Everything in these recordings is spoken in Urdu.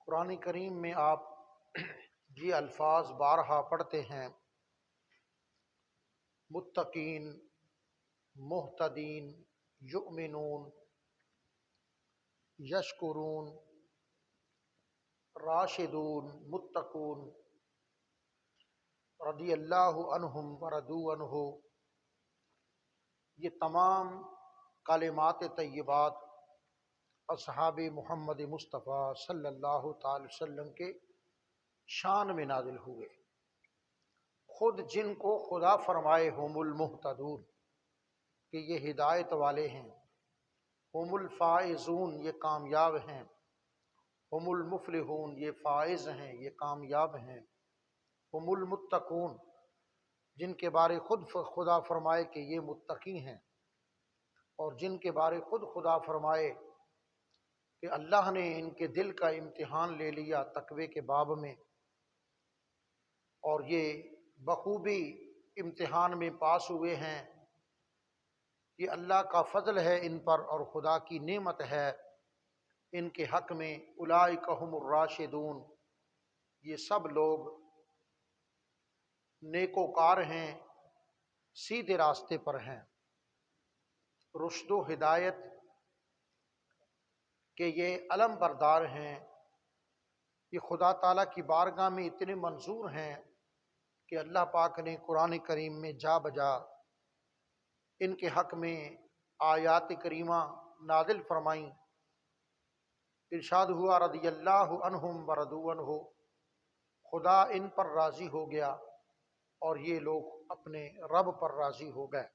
قرآن کریم میں آپ یہ الفاظ بارہا پڑھتے ہیں: متقین، محتدین، یؤمنون، یشکرون، راشدون، متقون، رضی اللہ عنہم ورضوا عنہ۔ یہ تمام کلمات طیبات اصحاب محمد مصطفیٰ صلی اللہ تعالی وسلم کے شان میں نازل ہوئے۔ خود جن کو خدا فرمائے ہم المہتدون کہ یہ ہدایت والے ہیں، ہم الفائزون یہ کامیاب ہیں، ہم المفلحون یہ فائز ہیں، یہ کامیاب ہیں، ہم المتقون جن کے بارے خود خدا فرمائے کہ یہ متقی ہیں، اور جن کے بارے خود خدا فرمائے کہ اللہ نے ان کے دل کا امتحان لے لیا تقوی کے باب میں، اور یہ بخوبی امتحان میں پاس ہوئے ہیں۔ یہ اللہ کا فضل ہے ان پر اور خدا کی نعمت ہے ان کے حق میں۔ اولئک ھم الراشدون، یہ سب لوگ نیکوکار ہیں، سیدھے راستے پر ہیں۔ رشد و ہدایت کہ یہ علم بردار ہیں، یہ خدا تعالیٰ کی بارگاہ میں اتنے منظور ہیں کہ اللہ پاک نے قرآن کریم میں جا بجا ان کے حق میں آیات کریمہ نازل فرمائیں۔ ارشاد ہوا: رضی اللہ عنہم ورضوا عنہ، خدا ان پر راضی ہو گیا اور یہ لوگ اپنے رب پر راضی ہو گئے۔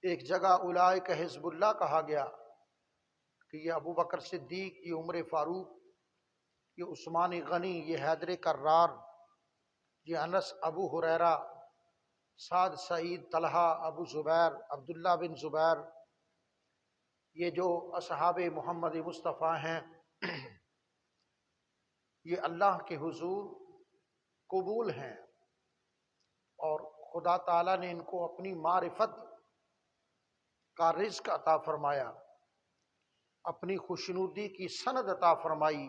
ایک جگہ اولئک حزب اللہ کہا گیا کہ یہ ابو بکر صدیق، یہ عمر فاروق، یہ عثمان غنی، یہ حیدر کرار، یہ انس، ابو ہریرہ، سعد، سعید، طلحہ، ابو زبیر، عبداللہ بن زبیر، یہ جو اصحاب محمد مصطفیٰ ہیں، یہ اللہ کے حضور قبول ہیں، اور خدا تعالیٰ نے ان کو اپنی معرفت کا رزق عطا فرمایا، اپنی خوشنودی کی سند عطا فرمائی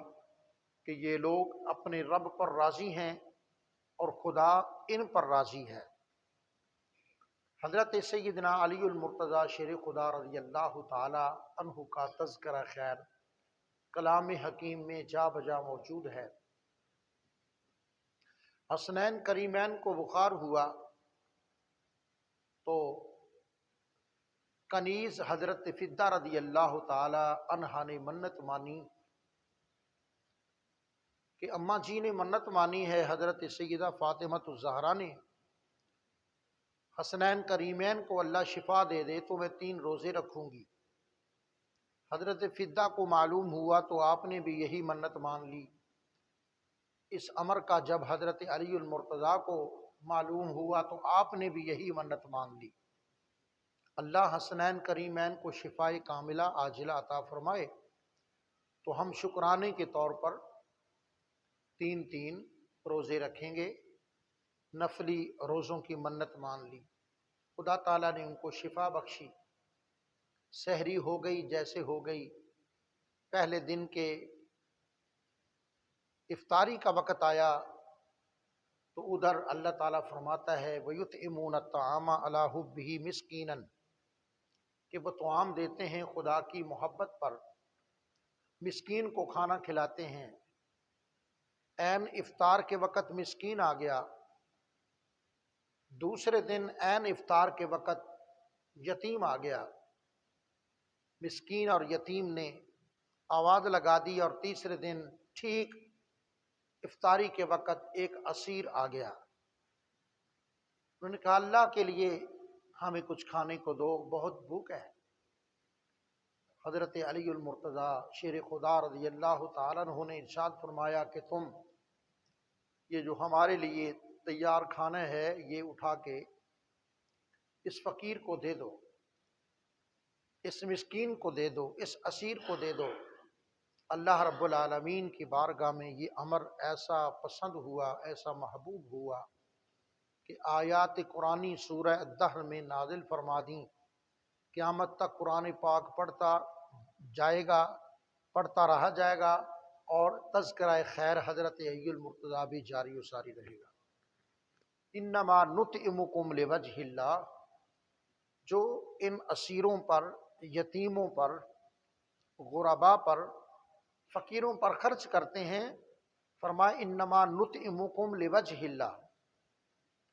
کہ یہ لوگ اپنے رب پر راضی ہیں اور خدا ان پر راضی ہے۔ حضرت سیدنا علی المرتضیٰ شیر خدا رضی اللہ تعالی عنہ کا تذکرہ خیر کلام حکیم میں جا بجا موجود ہے۔ حسنین کریمین کو بخار ہوا تو کنیز حضرت فدہ رضی اللہ تعالی عنہا نے منت مانی کہ اماں جی نے منت مانی ہے حضرت سیدہ فاطمہ الزہرا نے، حسنین کریمین کو اللہ شفا دے دے تو میں 3 روزے رکھوں گی۔ حضرت فدہ کو معلوم ہوا تو آپ نے بھی یہی منت مان لی۔ اس امر کا جب حضرت علی المرتضیٰ کو معلوم ہوا تو آپ نے بھی یہی منت مان لی۔ اللہ حسنین کریمین کو شفاء کاملہ عاجلہ عطا فرمائے تو ہم شکرانے کے طور پر 3 روزے رکھیں گے، نفلی روزوں کی منت مان لی۔ خدا تعالیٰ نے ان کو شفا بخشی، سحری ہو گئی جیسے ہو گئی۔ پہلے دن کے افطاری کا وقت آیا تو ادھر اللہ تعالیٰ فرماتا ہے وَيُطْعِمُونَ الطَّعَامَ عَلَىٰ حُبِّهِ مِسْكِينًا، کہ وہ طعام دیتے ہیں خدا کی محبت پر، مسکین کو کھانا کھلاتے ہیں۔ عین افطار کے وقت مسکین آ گیا، دوسرے دن عین افطار کے وقت یتیم آ گیا، مسکین اور یتیم نے آواز لگا دی، اور تیسرے دن ٹھیک افطاری کے وقت ایک اسیر آ گیا۔ انہوں نے کہا اللہ کے لیے ہمیں کچھ کھانے کو دو، بہت بھوک ہے۔ حضرت علی المرتضیٰ شیر خدا رضی اللہ تعالیٰ عنہ نے ارشاد فرمایا کہ تم یہ جو ہمارے لیے تیار کھانا ہے یہ اٹھا کے اس فقیر کو دے دو، اس مسکین کو دے دو، اس اسیر کو دے دو۔ اللہ رب العالمین کی بارگاہ میں یہ امر ایسا پسند ہوا، ایسا محبوب ہوا کہ آیات قرآنی سورہ الدہر میں نازل فرما دیں۔ قیامت تک قرآن پاک پڑھتا جائے گا، پڑھتا رہا جائے گا، اور تذکرہ خیر حضرت علی المرتضیٰ بھی جاری و ساری رہے گا۔ انما نطعمکم لوجہ اللہ، جو ان اسیروں پر، یتیموں پر، غربا پر، فقیروں پر خرچ کرتے ہیں، فرمایا انما نطعمکم لوجہ اللہ،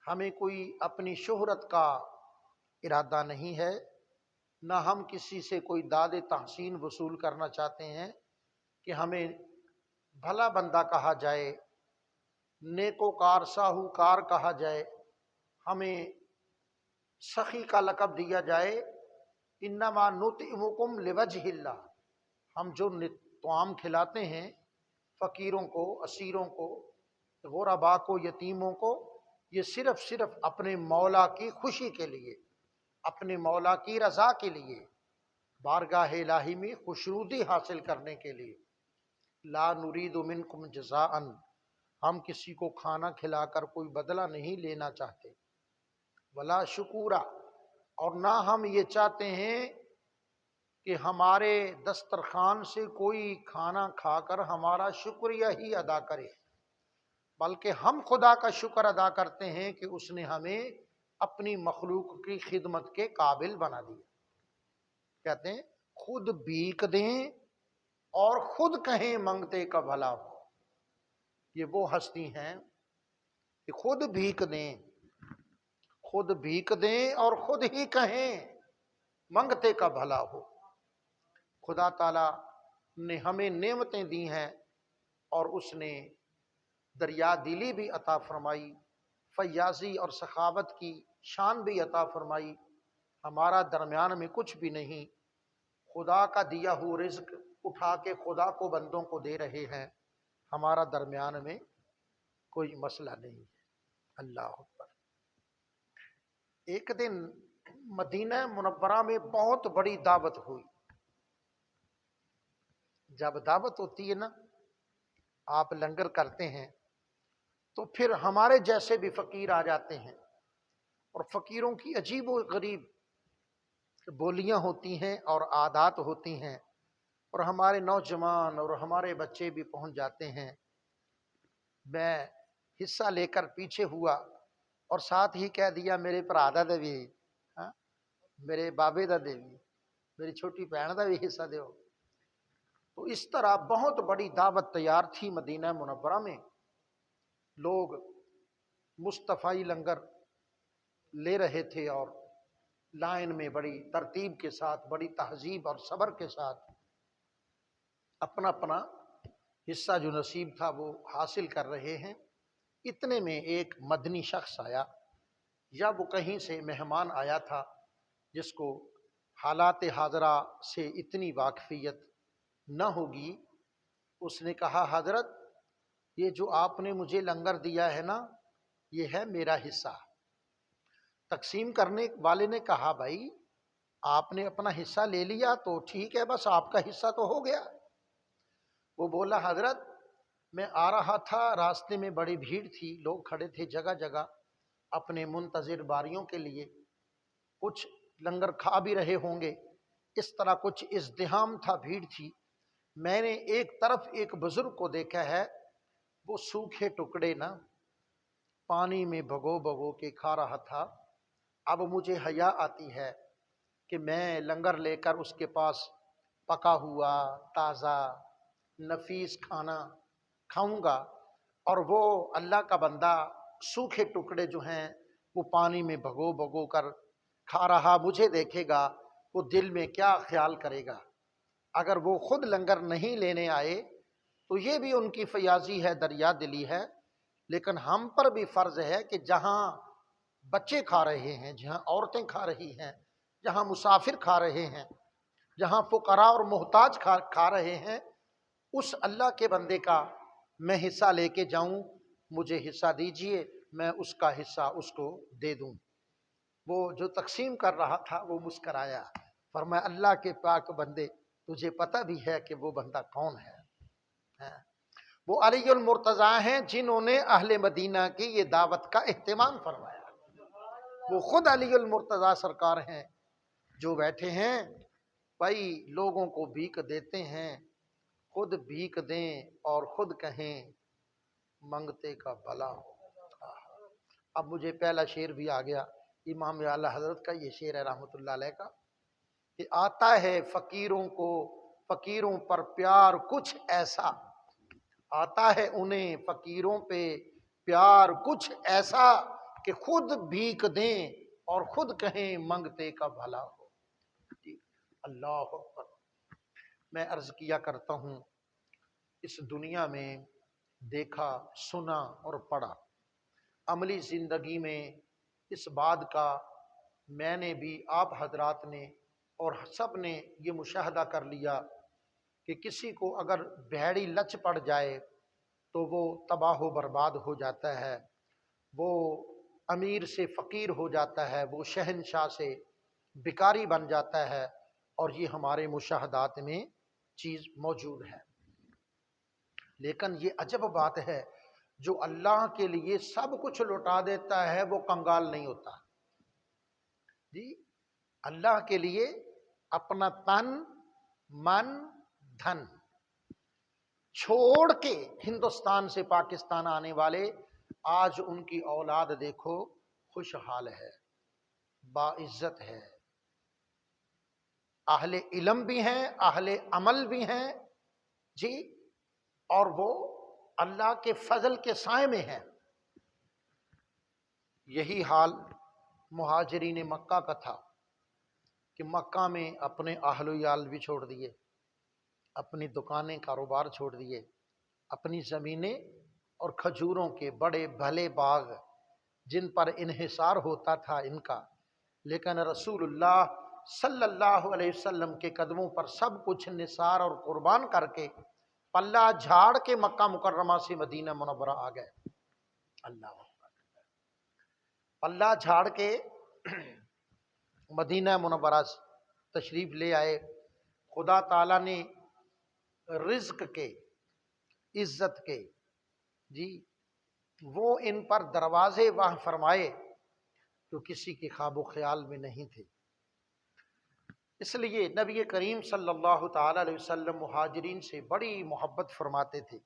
ہمیں کوئی اپنی شہرت کا ارادہ نہیں ہے، نہ ہم کسی سے کوئی داد تحسین وصول کرنا چاہتے ہیں کہ ہمیں بھلا بندہ کہا جائے، نیکوکار ساہوکار کہا جائے، ہمیں سخی کا لقب دیا جائے۔ انما نطعمکم لوجہ اللہ، ہم جو طعام کھلاتے ہیں فقیروں کو، اسیروں کو، غربا کو، یتیموں کو، یہ صرف اپنے مولا کی خوشی کے لیے، اپنے مولا کی رضا کے لیے، بارگاہ الہی میں خوشنودی حاصل کرنے کے لیے۔ لا نرید منکم جزاء، ہم کسی کو کھانا کھلا کر کوئی بدلہ نہیں لینا چاہتے، ولا شکورا، اور نہ ہم یہ چاہتے ہیں کہ ہمارے دسترخوان سے کوئی کھانا کھا کر ہمارا شکریہ ہی ادا کرے، بلکہ ہم خدا کا شکر ادا کرتے ہیں کہ اس نے ہمیں اپنی مخلوق کی خدمت کے قابل بنا دیا۔ کہتے ہیں خود بھیک دیں اور خود کہیں منگتے کا بھلا ہو، یہ وہ ہستی ہیں کہ خود بھیک دیں، خود بھیک دیں اور خود ہی کہیں منگتے کا بھلا ہو۔ خدا تعالی نے ہمیں نعمتیں دی ہیں اور اس نے دریا دلی بھی عطا فرمائی، فیاضی اور سخاوت کی شان بھی عطا فرمائی۔ ہمارا درمیان میں کچھ بھی نہیں، خدا کا دیا ہوا رزق اٹھا کے خدا کو بندوں کو دے رہے ہیں، ہمارا درمیان میں کوئی مسئلہ نہیں ہے۔ اللہ اکبر۔ ایک دن مدینہ منورہ میں بہت بڑی دعوت ہوئی۔ جب دعوت ہوتی ہے نا، آپ لنگر کرتے ہیں تو پھر ہمارے جیسے بھی فقیر آ جاتے ہیں، اور فقیروں کی عجیب و غریب بولیاں ہوتی ہیں اور عادات ہوتی ہیں، اور ہمارے نوجوان اور ہمارے بچے بھی پہنچ جاتے ہیں۔ میں حصہ لے کر پیچھے ہوا اور ساتھ ہی کہہ دیا میرے پرا دا بھی، میرے بابے دا بھی، میری چھوٹی بہن دا بھی حصہ دیو۔ تو اس طرح بہت بڑی دعوت تیار تھی مدینہ منورہ میں، لوگ مصطفی لنگر لے رہے تھے اور لائن میں بڑی ترتیب کے ساتھ، بڑی تہذیب اور صبر کے ساتھ اپنا اپنا حصہ جو نصیب تھا وہ حاصل کر رہے ہیں۔ اتنے میں ایک مدنی شخص آیا، یا وہ کہیں سے مہمان آیا تھا جس کو حالات حاضرہ سے اتنی واقفیت نہ ہوگی۔ اس نے کہا حضرت یہ جو آپ نے مجھے لنگر دیا ہے نا، یہ ہے میرا حصہ۔ تقسیم کرنے والے نے کہا بھائی آپ نے اپنا حصہ لے لیا تو ٹھیک ہے، بس آپ کا حصہ تو ہو گیا۔ وہ بولا حضرت میں آ رہا تھا، راستے میں بڑی بھیڑ تھی، لوگ کھڑے تھے جگہ جگہ اپنے منتظر باریوں کے لیے، کچھ لنگر کھا بھی رہے ہوں گے، اس طرح کچھ ازدحام تھا، بھیڑ تھی۔ میں نے ایک طرف ایک بزرگ کو دیکھا ہے، وہ سوکھے ٹکڑے نا پانی میں بھگو بھگو کے کھا رہا تھا۔ اب مجھے حیا آتی ہے کہ میں لنگر لے کر اس کے پاس پکا ہوا تازہ نفیس کھانا کھاؤں گا، اور وہ اللہ کا بندہ سوکھے ٹکڑے جو ہیں وہ پانی میں بھگو بھگو کر کھا رہا، مجھے دیکھے گا وہ دل میں کیا خیال کرے گا۔ اگر وہ خود لنگر نہیں لینے آئے تو یہ بھی ان کی فیاضی ہے، دریا دلی ہے، لیکن ہم پر بھی فرض ہے کہ جہاں بچے کھا رہے ہیں، جہاں عورتیں کھا رہی ہیں، جہاں مسافر کھا رہے ہیں، جہاں فقراء اور محتاج کھا رہے ہیں، اس اللہ کے بندے کا میں حصہ لے کے جاؤں، مجھے حصہ دیجئے، میں اس کا حصہ اس کو دے دوں۔ وہ جو تقسیم کر رہا تھا وہ مسکرایا، فرمایا اللہ کے پاک بندے تجھے پتہ بھی ہے کہ وہ بندہ کون ہے؟ وہ علی المرتضیٰ ہیں جنہوں نے اہل مدینہ کی یہ دعوت کا اہتمام فرمایا۔ وہ خود علی المرتضیٰ سرکار ہیں جو بیٹھے ہیں، بھائی لوگوں کو بھیک دیتے ہیں، خود بھیک دیں اور خود کہیں منگتے کا بھلا ہو۔ اب مجھے پہلا شعر بھی آ گیا، امام اعلیٰ حضرت کا یہ شعر ہے رحمۃ اللہ علیہ کا، کہ آتا ہے فقیروں پر پیار کچھ ایسا، آتا ہے انہیں فقیروں پہ پیار کچھ ایسا، کہ خود بھیک دیں اور خود کہیں منگتے کا بھلا ہو۔ اللہ اکبر۔ میں عرض کیا کرتا ہوں، اس دنیا میں دیکھا سنا اور پڑھا، عملی زندگی میں اس بات کا میں نے بھی، آپ حضرات نے اور سب نے یہ مشاہدہ کر لیا کہ کسی کو اگر بھیڑی لچ پڑ جائے تو وہ تباہ و برباد ہو جاتا ہے، وہ امیر سے فقیر ہو جاتا ہے، وہ شہنشاہ سے بھکاری بن جاتا ہے، اور یہ ہمارے مشاہدات میں چیز موجود ہے۔ لیکن یہ عجب بات ہے، جو اللہ کے لیے سب کچھ لوٹا دیتا ہے وہ کنگال نہیں ہوتا۔ جی، اللہ کے لیے اپنا تن من دھن چھوڑ کے ہندوستان سے پاکستان آنے والے، آج ان کی اولاد دیکھو خوشحال ہے، باعزت ہے، اہل علم بھی ہیں، اہل عمل بھی ہیں، جی، اور وہ اللہ کے فضل کے سائے میں ہیں۔ یہی حال مہاجرین مکہ کا تھا کہ مکہ میں اپنے اہل و عیال بھی چھوڑ دیے، اپنی دکانیں کاروبار چھوڑ دیے، اپنی زمینیں اور کھجوروں کے بڑے بھلے باغ جن پر انحصار ہوتا تھا ان کا، لیکن رسول اللہ صلی اللہ علیہ وسلم کے قدموں پر سب کچھ نثار اور قربان کر کے پلہ جھاڑ کے مکہ مکرمہ سے مدینہ منورہ آ گئے۔ اللہ پلہ جھاڑ کے مدینہ منورہ تشریف لے آئے۔ خدا تعالیٰ نے رزق کے، عزت کے، جی، وہ ان پر دروازے واہ فرمائے جو کسی کے خواب و خیال میں نہیں تھے۔ اس لیے نبی کریم صلی اللہ تعالی علیہ وسلم مہاجرین سے بڑی محبت فرماتے تھے۔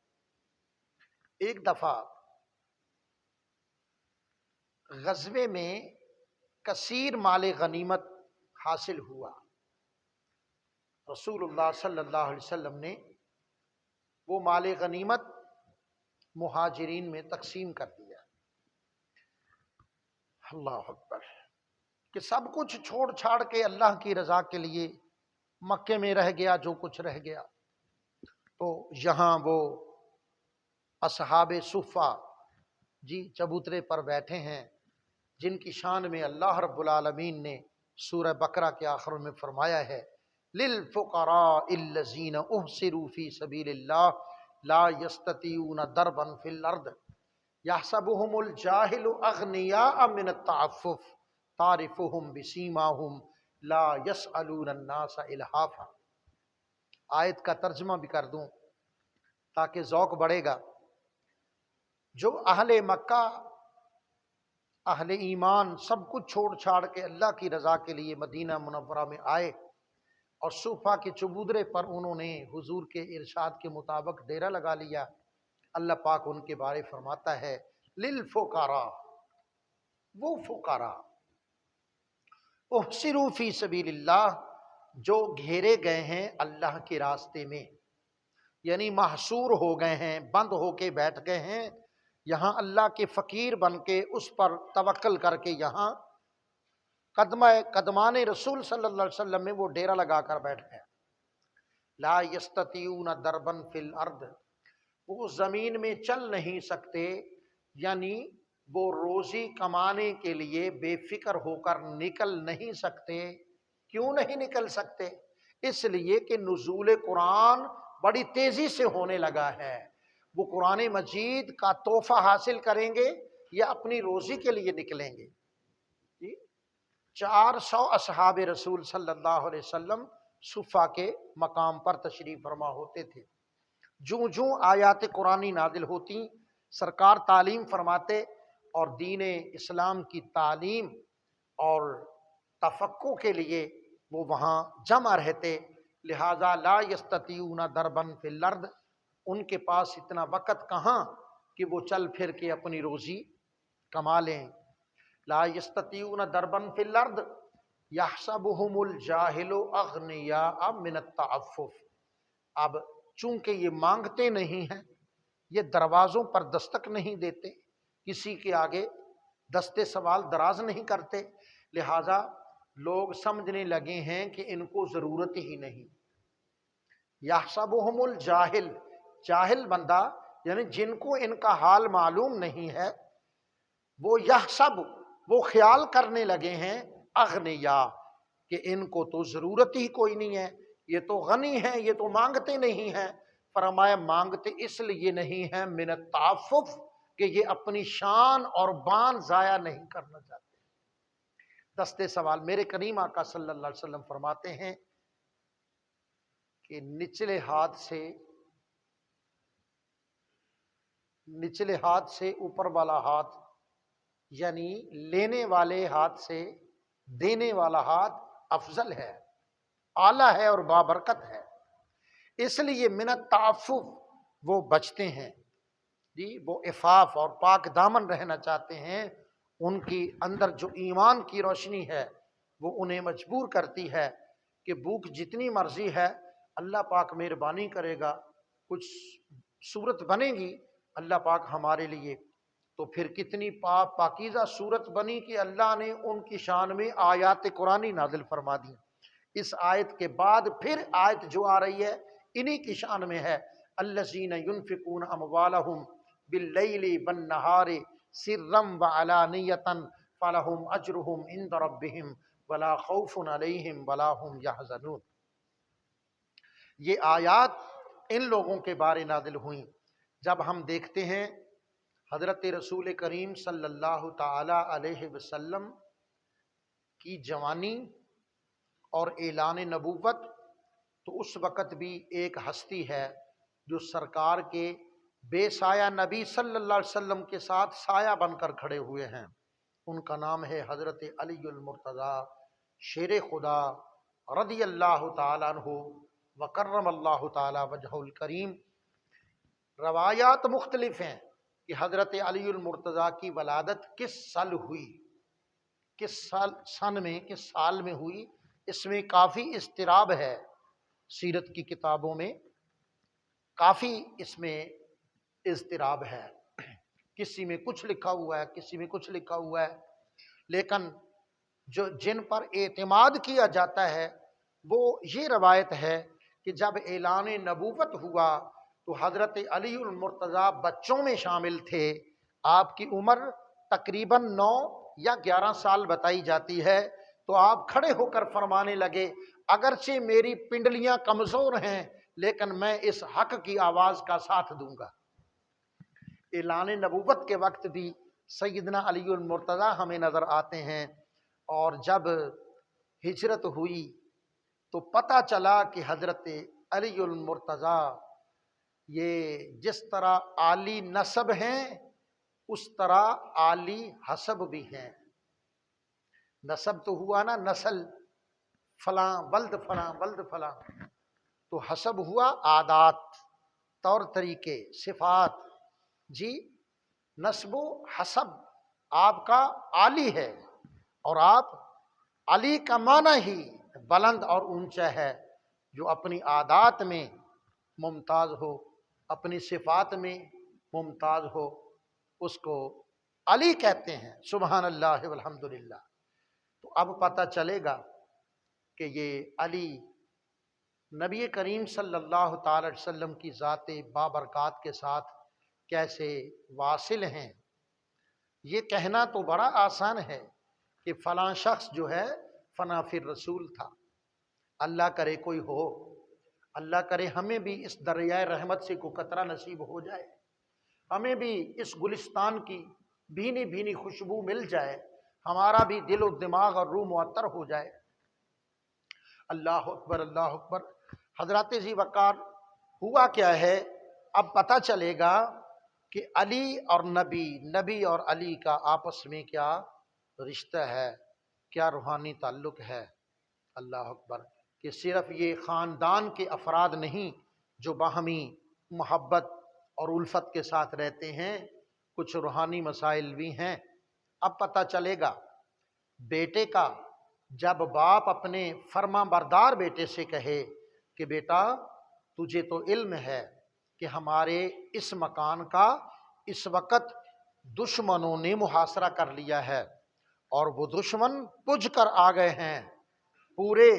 ایک دفعہ غزوے میں کثیر مال غنیمت حاصل ہوا، رسول اللہ صلی اللہ علیہ وسلم نے وہ مال غنیمت مہاجرین میں تقسیم کر دیا۔ اللہ اکبر، کہ سب کچھ چھوڑ چھاڑ کے اللہ کی رضا کے لیے مکے میں رہ گیا جو کچھ رہ گیا، تو یہاں وہ اصحاب صفہ، جی، چبوترے پر بیٹھے ہیں، جن کی شان میں اللہ رب العالمین نے سورہ بقرہ کے آخر میں فرمایا ہے، للفقراء الذین احصروا فی سبیل اللہ لا یستطیعون ضربا فی الارض یحسبهم الجاہل اغنیاء من التعفف تعرفهم بسیماهم لا یسألون الناس الحافا۔ آیت کا ترجمہ بھی کر دوں تاکہ ذوق بڑھے گا۔ جو اہل مکہ، اہل ایمان سب کچھ چھوڑ چھاڑ کے اللہ کی رضا کے لیے مدینہ منورہ میں آئے اور صوفہ کے چبودرے پر انہوں نے حضور کے ارشاد کے مطابق ڈیرا لگا لیا، اللہ پاک ان کے بارے فرماتا ہے للفقراء، وہ فقراء احصروا فی سبیل اللہ، جو گھیرے گئے ہیں اللہ کے راستے میں، یعنی محصور ہو گئے ہیں، بند ہو کے بیٹھ گئے ہیں، یہاں اللہ کے فقیر بن کے اس پر توکل کر کے یہاں قدمان رسول صلی اللہ علیہ وسلم میں وہ ڈیرا لگا کر بیٹھ گئے۔ لا یستطیعون ضربا فی الارض، وہ زمین میں چل نہیں سکتے، یعنی وہ روزی کمانے کے لیے بے فکر ہو کر نکل نہیں سکتے۔ کیوں نہیں نکل سکتے؟ اس لیے کہ نزول قرآن بڑی تیزی سے ہونے لگا ہے، وہ قرآن مجید کا تحفہ حاصل کریں گے یا اپنی روزی کے لیے نکلیں گے؟ 400 اصحاب رسول صلی اللہ علیہ وسلم صفہ کے مقام پر تشریف فرما ہوتے تھے۔ جوں آیات قرآنی نازل ہوتی، سرکار تعلیم فرماتے اور دین اسلام کی تعلیم اور تفقہ کے لیے وہ وہاں جمع رہتے، لہذا لا یستطیعون ضربا فی الارض، ان کے پاس اتنا وقت کہاں کہ وہ چل پھر کے اپنی روزی کما لیں۔ لا یستطیعون ضربا فی الارض یحسبهم الجاہل اغنیاء من التعفف۔ اب چونکہ یہ مانگتے نہیں ہیں، یہ دروازوں پر دستک نہیں دیتے، کسی کے آگے دستے سوال دراز نہیں کرتے، لہذا لوگ سمجھنے لگے ہیں کہ ان کو ضرورت ہی نہیں۔ یحسبهم الجاہل، جاہل بندہ یعنی جن کو ان کا حال معلوم نہیں ہے، وہ یحسب، وہ خیال کرنے لگے ہیں اغنیاء، کہ ان کو تو ضرورت ہی کوئی نہیں ہے، یہ تو غنی ہیں، یہ تو مانگتے نہیں ہیں۔ فرمایا مانگتے اس لیے نہیں ہیں من التعفف، کہ یہ اپنی شان اور بان ضائع نہیں کرنا چاہتے۔ دستے سوال، میرے کریم آقا صلی اللہ علیہ وسلم فرماتے ہیں کہ نچلے ہاتھ سے اوپر والا ہاتھ، یعنی لینے والے ہاتھ سے دینے والا ہاتھ افضل ہے، اعلیٰ ہے اور بابرکت ہے۔ اس لیے من التعفف وہ بچتے ہیں، جی وہ عفاف اور پاک دامن رہنا چاہتے ہیں۔ ان کی اندر جو ایمان کی روشنی ہے وہ انہیں مجبور کرتی ہے کہ بھوک جتنی مرضی ہے، اللہ پاک مہربانی کرے گا، کچھ صورت بنے گی اللہ پاک ہمارے لیے، تو پھر کتنی پاکیزہ صورت بنی کہ اللہ نے ان کی شان میں آیات قرآنی نازل فرما دی۔ اس آیت کے بعد پھر آیت جو آ رہی ہے انہی کی شان میں ہے، الذین ینفقون اموالہم باللیل والنہار سرا وعلانیۃ فلہم اجرہم عند ربہم ولا خوف علیہم ولا ہم یحزنون۔ یہ آیات ان لوگوں کے بارے نازل ہوئیں جب ہم دیکھتے ہیں حضرت رسول کریم صلی اللہ تعالی علیہ وسلم کی جوانی اور اعلان نبوت، تو اس وقت بھی ایک ہستی ہے جو سرکار کے بے سایہ نبی صلی اللہ علیہ وسلم کے ساتھ سایہ بن کر کھڑے ہوئے ہیں۔ ان کا نام ہے حضرت علی المرتضیٰ شیر خدا رضی اللہ تعالیٰ عنہ وکرم اللہ تعالیٰ وجہہ الکریم۔ روایات مختلف ہیں کہ حضرت علی المرتضیٰ کی ولادت کس سال ہوئی، کس سن میں، کس سال میں ہوئی، اس میں کافی اضطراب ہے۔ سیرت کی کتابوں میں کافی اس میں اضطراب ہے، کسی میں کچھ لکھا ہوا ہے، کسی میں کچھ لکھا ہوا ہے، لیکن جن پر اعتماد کیا جاتا ہے وہ یہ روایت ہے کہ جب اعلان نبوت ہوا تو حضرت علی المرتضیٰ بچوں میں شامل تھے۔ آپ کی عمر تقریباً 9 یا 11 سال بتائی جاتی ہے، تو آپ کھڑے ہو کر فرمانے لگے اگرچہ میری پنڈلیاں کمزور ہیں لیکن میں اس حق کی آواز کا ساتھ دوں گا۔ اعلان نبوت کے وقت بھی سیدنا علی المرتضیٰ ہمیں نظر آتے ہیں، اور جب ہجرت ہوئی تو پتہ چلا کہ حضرت علی المرتضیٰ یہ جس طرح عالی نسب ہیں اس طرح عالی حسب بھی ہیں۔ نسب تو ہوا نا، نسل فلاں ولد فلاں ولد فلاں، تو حسب ہوا عادات، طور طریقے، صفات۔ جی نسب و حسب آپ کا عالی ہے، اور آپ علی کا معنی ہی بلند اور اونچا ہے، جو اپنی عادات میں ممتاز ہو، اپنی صفات میں ممتاز ہو، اس کو علی کہتے ہیں۔ سبحان اللہ والحمدللہ۔ تو اب پتہ چلے گا کہ یہ علی نبی کریم صلی اللہ تعالی علیہ وسلم کی ذات بابرکات کے ساتھ کیسے واصل ہیں۔ یہ کہنا تو بڑا آسان ہے کہ فلاں شخص جو ہے فنا فی الرسول تھا، اللہ کرے کوئی ہو، اللہ کرے ہمیں بھی اس دریائے رحمت سے کو قطرہ نصیب ہو جائے، ہمیں بھی اس گلستان کی بھینی بھینی خوشبو مل جائے، ہمارا بھی دل و دماغ اور روح معطر ہو جائے۔ اللہ اکبر اللہ اکبر۔ حضرات ذی وقار، ہوا کیا ہے اب پتہ چلے گا کہ علی اور نبی، نبی اور علی کا آپس میں کیا رشتہ ہے، کیا روحانی تعلق ہے۔ اللہ اکبر۔ کہ صرف یہ خاندان کے افراد نہیں جو باہمی محبت اور الفت کے ساتھ رہتے ہیں، کچھ روحانی مسائل بھی ہیں۔ اب پتہ چلے گا بیٹے کا، جب باپ اپنے فرما بردار بیٹے سے کہے کہ بیٹا تجھے تو علم ہے کہ ہمارے اس مکان کا اس وقت دشمنوں نے محاصرہ کر لیا ہے، اور وہ دشمن پج کر آ گئے ہیں، پورے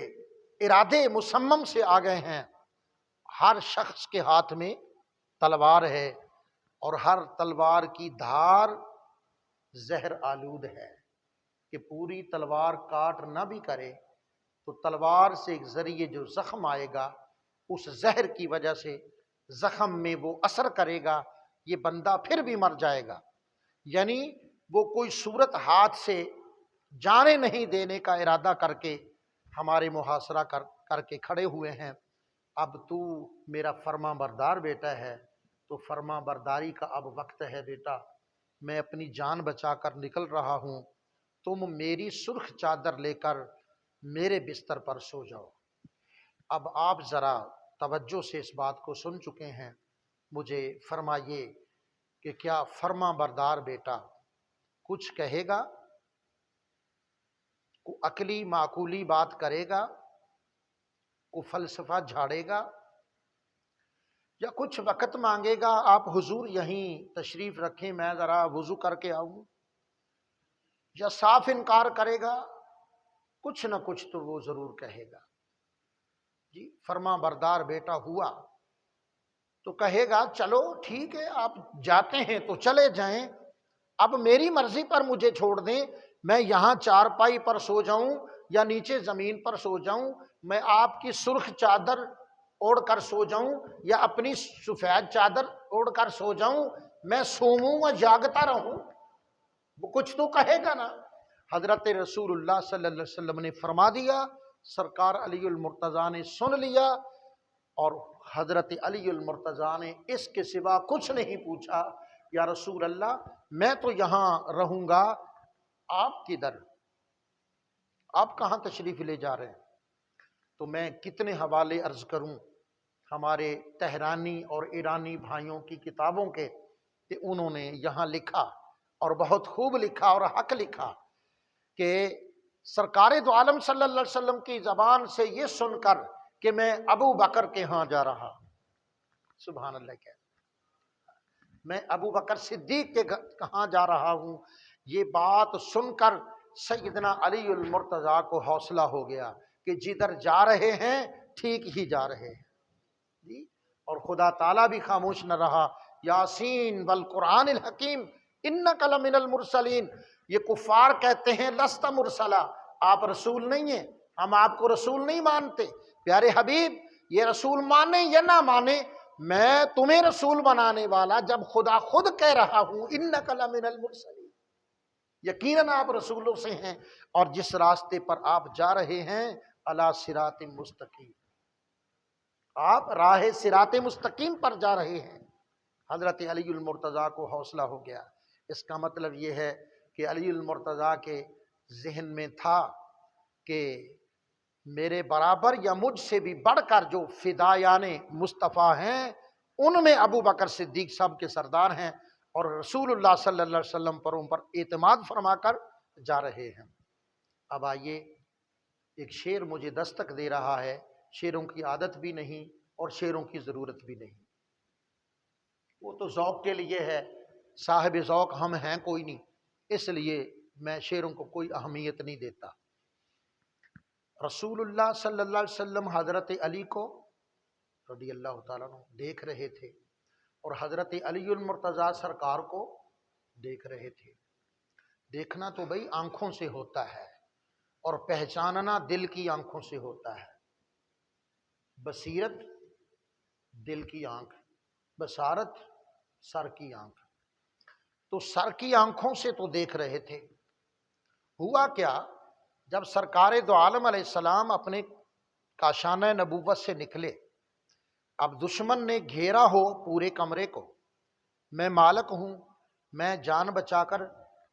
ارادے مصمم سے آ گئے ہیں، ہر شخص کے ہاتھ میں تلوار ہے اور ہر تلوار کی دھار زہر آلود ہے، کہ پوری تلوار کاٹ نہ بھی کرے تو تلوار سے ایک ذریعے جو زخم آئے گا اس زہر کی وجہ سے زخم میں وہ اثر کرے گا، یہ بندہ پھر بھی مر جائے گا۔ یعنی وہ کوئی صورت ہاتھ سے جانے نہیں دینے کا ارادہ کر کے ہمارے محاصرہ کر کے کھڑے ہوئے ہیں۔ اب تو میرا فرما بردار بیٹا ہے تو فرما برداری کا اب وقت ہے بیٹا، میں اپنی جان بچا کر نکل رہا ہوں، تم میری سرخ چادر لے کر میرے بستر پر سو جاؤ۔ اب آپ ذرا توجہ سے اس بات کو سن چکے ہیں، مجھے فرمائیے کہ کیا فرما بردار بیٹا کچھ کہے گا، کو عقلی معقولی بات کرے گا، کو فلسفہ جھاڑے گا، یا کچھ وقت مانگے گا آپ حضور یہیں تشریف رکھیں میں ذرا وضو کر کے آؤں، یا صاف انکار کرے گا؟ کچھ نہ کچھ تو وہ ضرور کہے گا۔ جی فرما بردار بیٹا ہوا تو کہے گا چلو ٹھیک ہے آپ جاتے ہیں تو چلے جائیں، اب میری مرضی پر مجھے چھوڑ دیں، میں یہاں چارپائی پر سو جاؤں یا نیچے زمین پر سو جاؤں، میں آپ کی سرخ چادر اوڑھ کر سو جاؤں یا اپنی سفید چادر اوڑھ کر سو جاؤں، میں سوؤں یا جاگتا رہوں، وہ کچھ تو کہے گا نا۔ حضرت رسول اللہ صلی اللہ علیہ وسلم نے فرما دیا، سرکار علی المرتضیٰ نے سن لیا، اور حضرت علی المرتضیٰ نے اس کے سوا کچھ نہیں پوچھا، یا رسول اللہ میں تو یہاں رہوں گا، آپ کدھر، آپ کہاں تشریف لے جا رہے ہیں؟ تو میں کتنے حوالے عرض کروں ہمارے تہرانی اور ایرانی بھائیوں کی کتابوں کے، کہ انہوں نے یہاں لکھا اور بہت خوب لکھا اور حق لکھا کہ سرکار دو عالم صلی اللہ علیہ وسلم کی زبان سے یہ سن کر کہ میں ابو بکر کے ہاں جا رہا، سبحان اللہ، کیا میں ابو بکر صدیق کے کہاں جا رہا ہوں، یہ بات سن کر سیدنا علی المرتضیٰ کو حوصلہ ہو گیا کہ جدھر جا رہے ہیں ٹھیک ہی جا رہے ہیں جی۔ اور خدا تعالیٰ بھی خاموش نہ رہا، یاسین والقرآن الحکیم انک لمن المرسلین، یہ کفار کہتے ہیں لست مرسلا، آپ رسول نہیں ہیں، ہم آپ کو رسول نہیں مانتے۔ پیارے حبیب یہ رسول مانے یا نہ مانے، میں تمہیں رسول بنانے والا جب خدا خود کہہ رہا ہوں انک لمن المرسلین، یقیناً آپ رسولوں سے ہیں، اور جس راستے پر آپ جا رہے ہیں علی صراط مستقیم، آپ راہ صراط مستقیم پر جا رہے ہیں۔ حضرت علی المرتضیٰ کو حوصلہ ہو گیا۔ اس کا مطلب یہ ہے کہ علی المرتضیٰ کے ذہن میں تھا کہ میرے برابر یا مجھ سے بھی بڑھ کر جو فدایان مصطفیٰ ہیں ان میں ابو بکر صدیق صاحب کے سردار ہیں، اور رسول اللہ صلی اللہ علیہ وسلم پر ان پر اعتماد فرما کر جا رہے ہیں۔ اب آئیے، ایک شعر مجھے دستک دے رہا ہے، شعروں کی عادت بھی نہیں اور شعروں کی ضرورت بھی نہیں، وہ تو ذوق کے لیے ہے، صاحب ذوق ہم ہیں کوئی نہیں، اس لیے میں شعروں کو کوئی اہمیت نہیں دیتا۔ رسول اللہ صلی اللہ علیہ وسلم حضرت علی کو رضی اللہ تعالیٰ عنہ دیکھ رہے تھے، اور حضرت علی المرتضیٰ سرکار کو دیکھ رہے تھے۔ دیکھنا تو بھئی آنکھوں سے ہوتا ہے، اور پہچاننا دل کی آنکھوں سے ہوتا ہے۔ بصیرت دل کی آنکھ، بصارت سر کی آنکھ، تو سر کی آنکھوں سے تو دیکھ رہے تھے۔ ہوا کیا، جب سرکار دو عالم علیہ السلام اپنے کاشانہ نبوت سے نکلے، اب دشمن نے گھیرا ہو پورے کمرے کو، میں مالک ہوں، میں جان بچا کر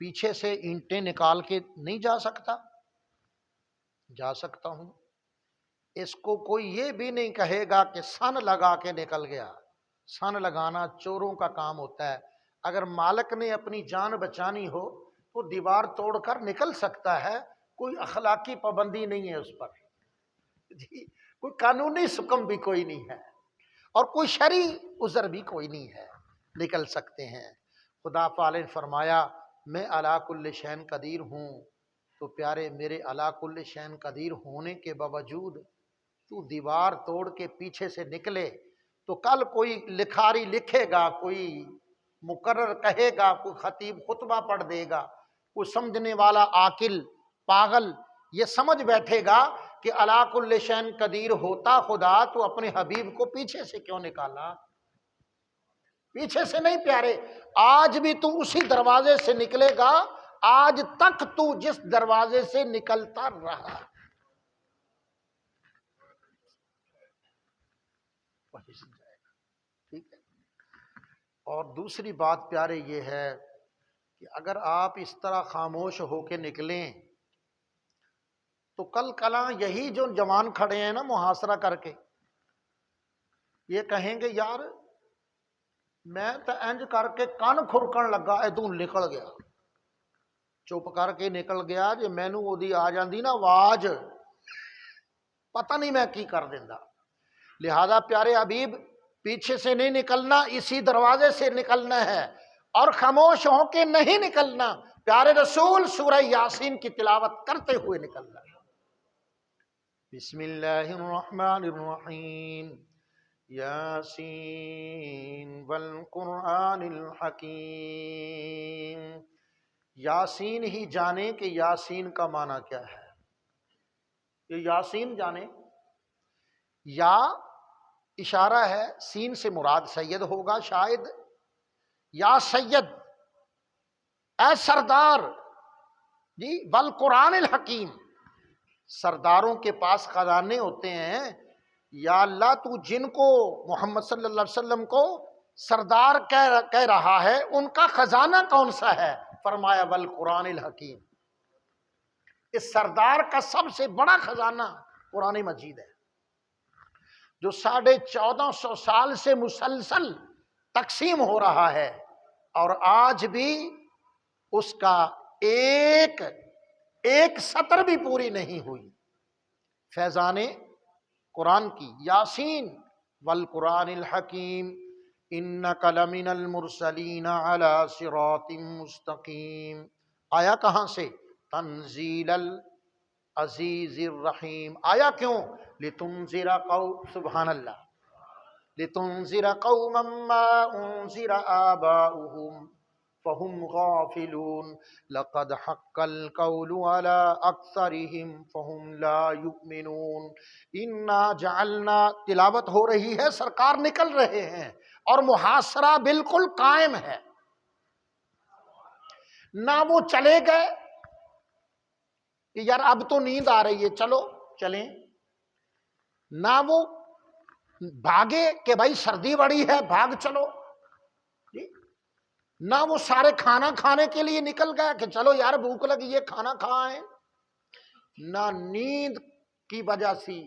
پیچھے سے اینٹیں نکال کے نہیں جا سکتا؟ جا سکتا ہوں۔ اس کو کوئی یہ بھی نہیں کہے گا کہ سن لگا کے نکل گیا۔ سن لگانا چوروں کا کام ہوتا ہے۔ اگر مالک نے اپنی جان بچانی ہو تو دیوار توڑ کر نکل سکتا ہے، کوئی اخلاقی پابندی نہیں ہے اس پر جی، کوئی قانونی حکم بھی کوئی نہیں ہے اور کوئی شرعی عذر بھی کوئی نہیں ہے، نکل سکتے ہیں۔ خدا پاک نے فرمایا میں علی کل شیء قدیر ہوں، تو پیارے میرے علی کل شیء قدیر ہونے کے باوجود تو دیوار توڑ کے پیچھے سے نکلے تو کل کوئی لکھاری لکھے گا، کوئی مقرر کہے گا، کوئی خطیب خطبہ پڑھ دے گا، کوئی سمجھنے والا عاقل پاگل یہ سمجھ بیٹھے گا کہ علی کل شیء قدیر ہوتا خدا تو اپنے حبیب کو پیچھے سے کیوں نکالا؟ پیچھے سے نہیں پیارے، آج بھی تو اسی دروازے سے نکلے گا، آج تک تو جس دروازے سے نکلتا رہا۔ ٹھیک ہے۔ اور دوسری بات پیارے یہ ہے کہ اگر آپ اس طرح خاموش ہو کے نکلیں تو کل کلاں یہی جو جوان کھڑے ہیں نا محاصرہ کر کے، یہ کہیں گے یار میں تو انج کر کے کن کھرکن لگا ادوں نکل گیا، چپ کر کے نکل گیا، جے مینوں اودی آ جاندی نا آواز پتہ نہیں میں کی کر دیندا۔ لہذا پیارے حبیب پیچھے سے نہیں نکلنا، اسی دروازے سے نکلنا ہے اور خاموش ہو کے نہیں نکلنا، پیارے رسول سورہ یاسین کی تلاوت کرتے ہوئے نکلنا ہے۔ بسم اللہ الرحمن الرحیم، یاسین والقرآن الحکیم۔ یاسین ہی جانے کہ یاسین کا معنی کیا ہے، یہ یاسین جانے، یا اشارہ ہے، سین سے مراد سید ہوگا شاید، یا سید اے سردار جی، والقرآن الحکیم، سرداروں کے پاس خزانے ہوتے ہیں، یا اللہ تو جن کو محمد صلی اللہ علیہ وسلم کو سردار کہہ رہا ہے ان کا خزانہ کون سا ہے؟ فرمایا والقرآن الحکیم، اس سردار کا سب سے بڑا خزانہ قرآن مجید ہے، جو 1450 سال سے مسلسل تقسیم ہو رہا ہے اور آج بھی اس کا ایک سطر بھی پوری نہیں ہوئی۔ فیضان قرآن کی، یاسین والقرآن الحکیم انک لمن المرسلین علی صراط مستقیم۔ آیا کہاں سے؟ تنزیل العزیز الرحیم۔ آیا کیوں؟ لتنذر قوم، سبحان اللہ، لتنذر قوما ما انذر آباؤہم فہم غافلون لقد حق القول على اکثرہم فہم لا یؤمنون انا جعلنا، تلاوت ہو رہی ہے، سرکار نکل رہے ہیں اور محاصرہ بالکل قائم ہے، نہ وہ چلے گئے کہ یار اب تو نیند آ رہی ہے چلو چلیں، نہ وہ بھاگے کہ بھائی سردی بڑی ہے بھاگ چلو، نہ وہ سارے کھانا کھانے کے لیے نکل گئے کہ چلو یار بھوک لگی ہے کھانا کھائیں، نہ نیند کی وجہ سے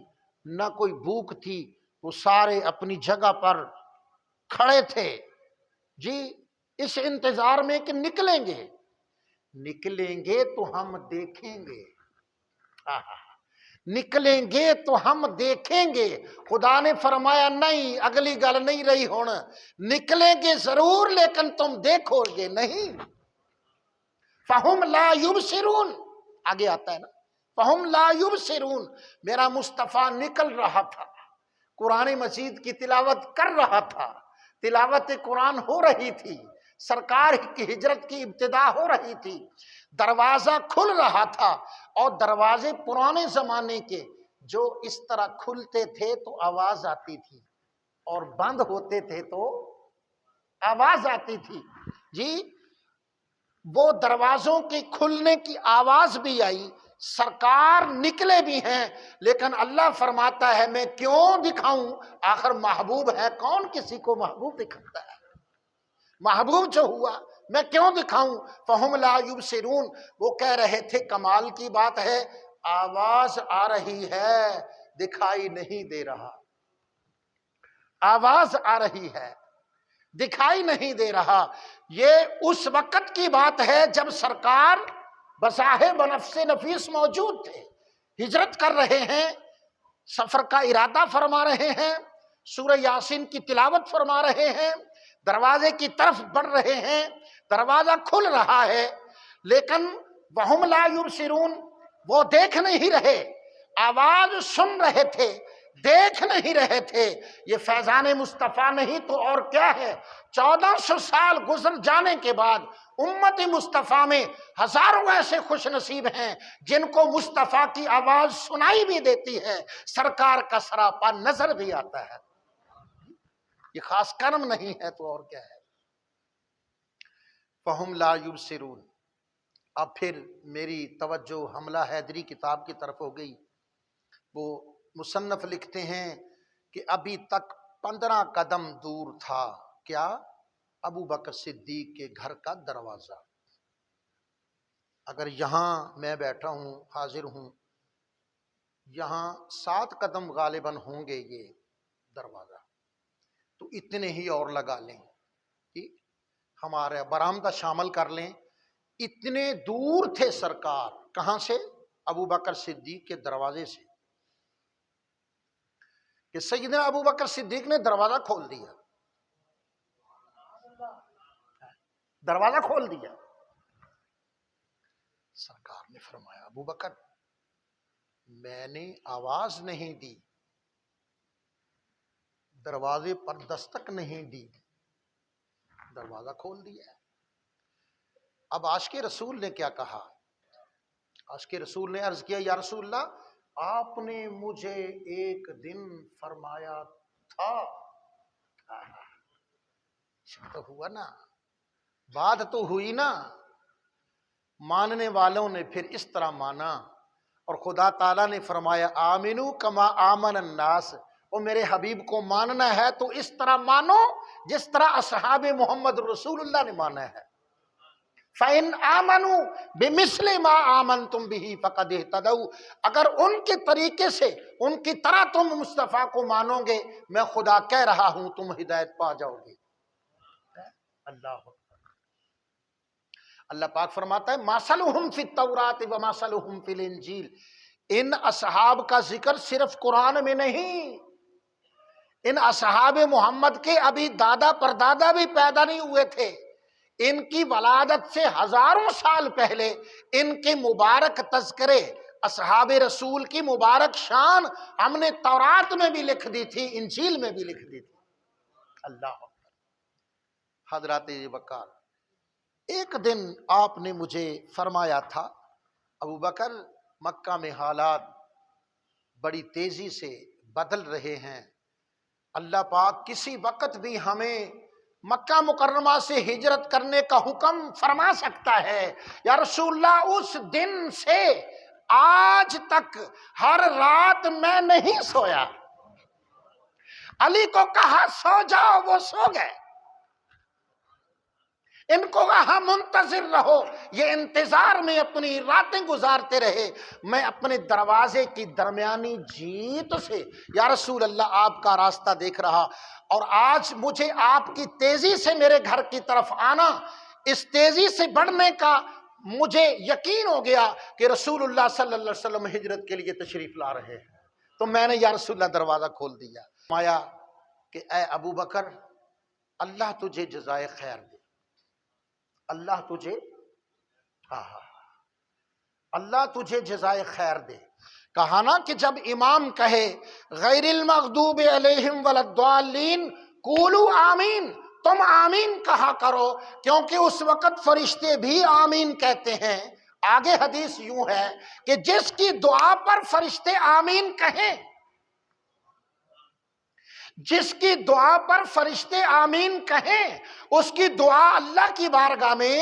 نہ کوئی بھوک تھی، وہ سارے اپنی جگہ پر کھڑے تھے جی، اس انتظار میں کہ نکلیں گے تو ہم دیکھیں گے، نکلیں گے تو ہم دیکھیں گے۔ خدا نے فرمایا نہیں، اگلی گل نہیں رہی ہونا، نکلیں گے ضرور لیکن تم دیکھو گے نہیں۔ فہم لا یبصرون، آگے آتا ہے نا، فہم لا یبصرون، میرا مصطفیٰ نکل رہا تھا، قرآن مجید کی تلاوت کر رہا تھا، تلاوت قرآن ہو رہی تھی، سرکار کی ہجرت کی ابتدا ہو رہی تھی، دروازہ کھل رہا تھا، اور دروازے پرانے زمانے کے جو اس طرح کھلتے تھے تو آواز آتی تھی اور بند ہوتے تھے تو آواز آتی تھی جی، وہ دروازوں کے کھلنے کی آواز بھی آئی، سرکار نکلے بھی ہیں، لیکن اللہ فرماتا ہے میں کیوں دکھاؤں، آخر محبوب ہے، کون کسی کو محبوب دکھاتا ہے، محبوب جو ہوا میں کیوں دکھاؤں۔ فہم لا یبصرون، وہ کہہ رہے تھے کمال کی بات ہے، آواز آ رہی ہے، دکھائی نہیں دے رہا. آواز آ رہی ہے، دکھائی نہیں دے رہا. یہ اس وقت کی بات ہے جب سرکار بصاحب نفس نفیس موجود تھے، ہجرت کر رہے ہیں، سفر کا ارادہ فرما رہے ہیں، سورہ یاسین کی تلاوت فرما رہے ہیں، دروازے کی طرف بڑھ رہے ہیں، دروازہ کھل رہا ہے، لیکن وہم لا یبصرون، وہ دیکھ نہیں رہے، آواز سن رہے تھے، دیکھ نہیں رہے تھے. یہ فیضان مصطفیٰ نہیں تو اور کیا ہے. 1400 سال گزر جانے کے بعد امت مصطفیٰ میں ہزاروں ایسے خوش نصیب ہیں جن کو مصطفیٰ کی آواز سنائی بھی دیتی ہے، سرکار کا سراپا نظر بھی آتا ہے. یہ خاص کرم نہیں ہے تو اور کیا ہے. فہم لا یبصرون. اب پھر میری توجہ حملہ حیدری کتاب کی طرف ہو گئی. وہ مصنف لکھتے ہیں کہ ابھی تک 15 قدم دور تھا کیا؟ ابو بکر صدیق کے گھر کا دروازہ. اگر یہاں میں بیٹھا ہوں، حاضر ہوں، یہاں 7 قدم غالباً ہوں گے یہ دروازہ، تو اتنے ہی اور لگا لیں کہ ہمارے برآمدہ شامل کر لیں. اتنے دور تھے سرکار. کہاں سے؟ ابو بکر صدیق کے دروازے سے، کہ سیدنا ابو بکر صدیق نے دروازہ کھول دیا. دروازہ کھول دیا. سرکار نے فرمایا ابو بکر میں نے آواز نہیں دی، دروازے پر دستک نہیں دی، دروازہ کھول دیا. اب عاشق رسول نے کیا کہا؟ عاشق رسول نے عرض کیا یا رسول اللہ آپ نے مجھے ایک دن فرمایا تھا. تو ہوا نا، بات تو ہوئی نا. ماننے والوں نے پھر اس طرح مانا، اور خدا تعالیٰ نے فرمایا آمنو کما آمن الناس. وہ میرے حبیب کو ماننا ہے تو اس طرح مانو جس طرح اصحاب محمد رسول اللہ نے مانا ہے. فَإِنْ آمَنُوا بِمِثْلِ مَا آمَنْتُمْ بِهِ فَقَدْ اهْتَدَوْا. اگر ان کے طریقے سے، ان کی طرح تم مصطفیٰ کو مانو گے، میں خدا کہہ رہا ہوں تم ہدایت پا جاؤ گے. اللہ پاک فرماتا ہے مَثَلُهُمْ فِي التَّوْرَاةِ وَمَثَلُهُمْ فِي الْإِنْجِيلِ. ان اصحاب کا ذکر صرف قرآن میں نہیں، ان اصحاب محمد کے ابھی دادا پردادا بھی پیدا نہیں ہوئے تھے. ان کی ولادت سے ہزاروں سال پہلے ان کے مبارک تذکرے، اصحاب رسول کی مبارک شان ہم نے تورات میں بھی لکھ دی تھی، انجیل میں بھی لکھ دی تھی. اللہ حضرات وقار ایک دن آپ نے مجھے فرمایا تھا ابو بکر مکہ میں حالات بڑی تیزی سے بدل رہے ہیں، اللہ پاک کسی وقت بھی ہمیں مکہ مکرمہ سے ہجرت کرنے کا حکم فرما سکتا ہے. یا رسول اللہ اس دن سے آج تک ہر رات میں نہیں سویا. علی کو کہا سو جاؤ، وہ سو گئے. ان کو کہا منتظر رہو، یہ انتظار میں اپنی راتیں گزارتے رہے. میں اپنے دروازے کی درمیانی جیت سے یا رسول اللہ آپ کا راستہ دیکھ رہا، اور آج مجھے آپ کی تیزی سے میرے گھر کی طرف آنا، اس تیزی سے بڑھنے کا مجھے یقین ہو گیا کہ رسول اللہ صلی اللہ علیہ وسلم ہجرت کے لیے تشریف لا رہے ہیں. تو میں نے یا رسول اللہ دروازہ کھول دیا. فرمایا کہ اے ابو بکر اللہ تجھے جزائے خیر دے، اللہ تجھے اللہ تجھے جزائے خیر دے. کہا نا کہ جب امام کہے غیر المغضوب علیہم ولا الضالین قولوا آمین، تم آمین کہا کرو، کیونکہ اس وقت فرشتے بھی آمین کہتے ہیں. آگے حدیث یوں ہے کہ جس کی دعا پر فرشتے آمین کہیں، جس کی دعا پر فرشتے آمین کہیں، اس کی دعا اللہ کی بارگاہ میں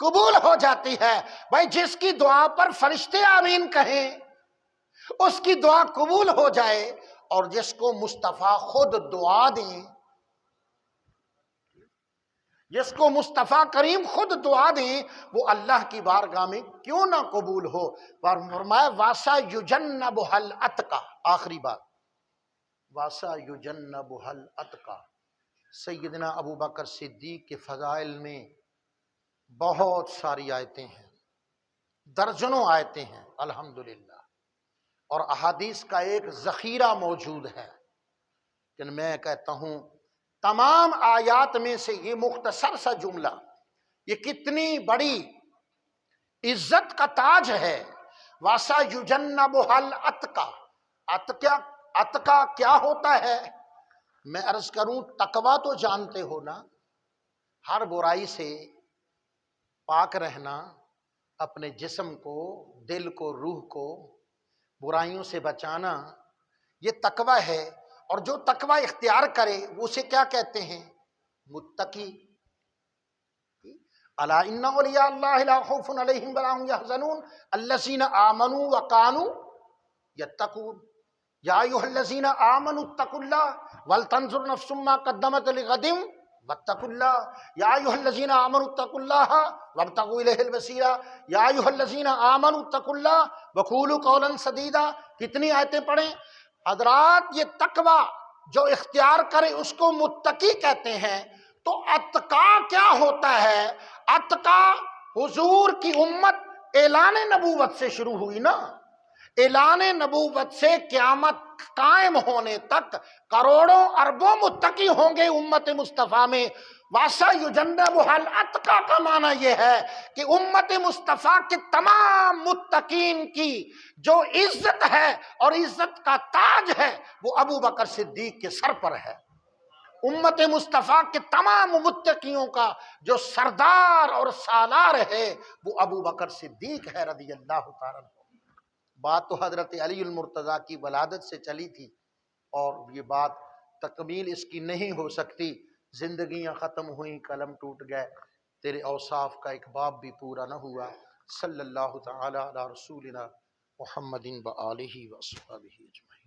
قبول ہو جاتی ہے. بھائی جس کی دعا پر فرشتے آمین کہیں اس کی دعا قبول ہو جائے، اور جس کو مصطفیٰ خود دعا دیں، جس کو مصطفیٰ کریم خود دعا دیں وہ اللہ کی بارگاہ میں کیوں نہ قبول ہو۔ فرمایا واسا یجنبھا الاتقی، آخری بات واسا یجنبھا الاتقی۔ سیدنا ابو بکر صدیق کے فضائل میں بہت ساری آیتیں ہیں، درجنوں آیتیں ہیں الحمدللہ، اور احادیث کا ایک ذخیرہ موجود ہے، لیکن میں کہتا ہوں تمام آیات میں سے یہ مختصر سا جملہ یہ کتنی بڑی عزت کا تاج ہے۔ واسا یجنبھا الاتقی، اتقا کیا ہوتا ہے؟ میں عرض کروں تقویٰ تو جانتے ہو نا، ہر برائی سے پاک رہنا، اپنے جسم کو، دل کو، روح کو برائیوں سے بچانا، یہ تقویٰ ہے۔ اور جو تقویٰ اختیار کرے وہ اسے کیا کہتے ہیں؟ متقی۔ الا ان اولیاء اللہ لا خوف علیہم ولا هم يحزنون الذین آمنوا وكانوا یتقون یا ایھا الذین آمنوا اتقوا اللہ ولتنظر نفس ما قدمت لغد واتقوا اللہ یا ایھا الذین آمنوا اتقوا اللہ وابتغوا الیہ الوسیلہ یا ایھا الذین آمنوا اتقوا اللہ وقولوا قولا سدیدا۔ کتنی آیتیں پڑھیں حضرات؟ یہ تقوی جو اختیار کرے اس کو متقی کہتے ہیں۔ تو اتقا کیا ہوتا ہے؟ اتقا حضور کی امت اعلان نبوت سے شروع ہوئی نا، اعلان نبوت سے قیامت قائم ہونے تک کروڑوں اربوں متقی ہوں گے امت مصطفیٰ میں۔ واسا یجنبھا الاتقی کا معنی یہ ہے کہ امت مصطفیٰ کے تمام متقین کی جو عزت ہے اور عزت کا تاج ہے وہ ابو بکر صدیق کے سر پر ہے۔ امت مصطفیٰ کے تمام متقیوں کا جو سردار اور سالار ہے وہ ابو بکر صدیق ہے رضی اللہ تعالیٰ عنہ۔ بات تو حضرت علی المرتضیٰ کی ولادت سے چلی تھی، اور یہ بات تکمیل اس کی نہیں ہو سکتی، زندگیاں ختم ہوئیں، قلم ٹوٹ گئے، تیرے اوصاف کا ایک باب بھی پورا نہ ہوا۔ صلی اللہ تعالی علی رسولنا محمد و آلہ و اصحابہ اجمعین۔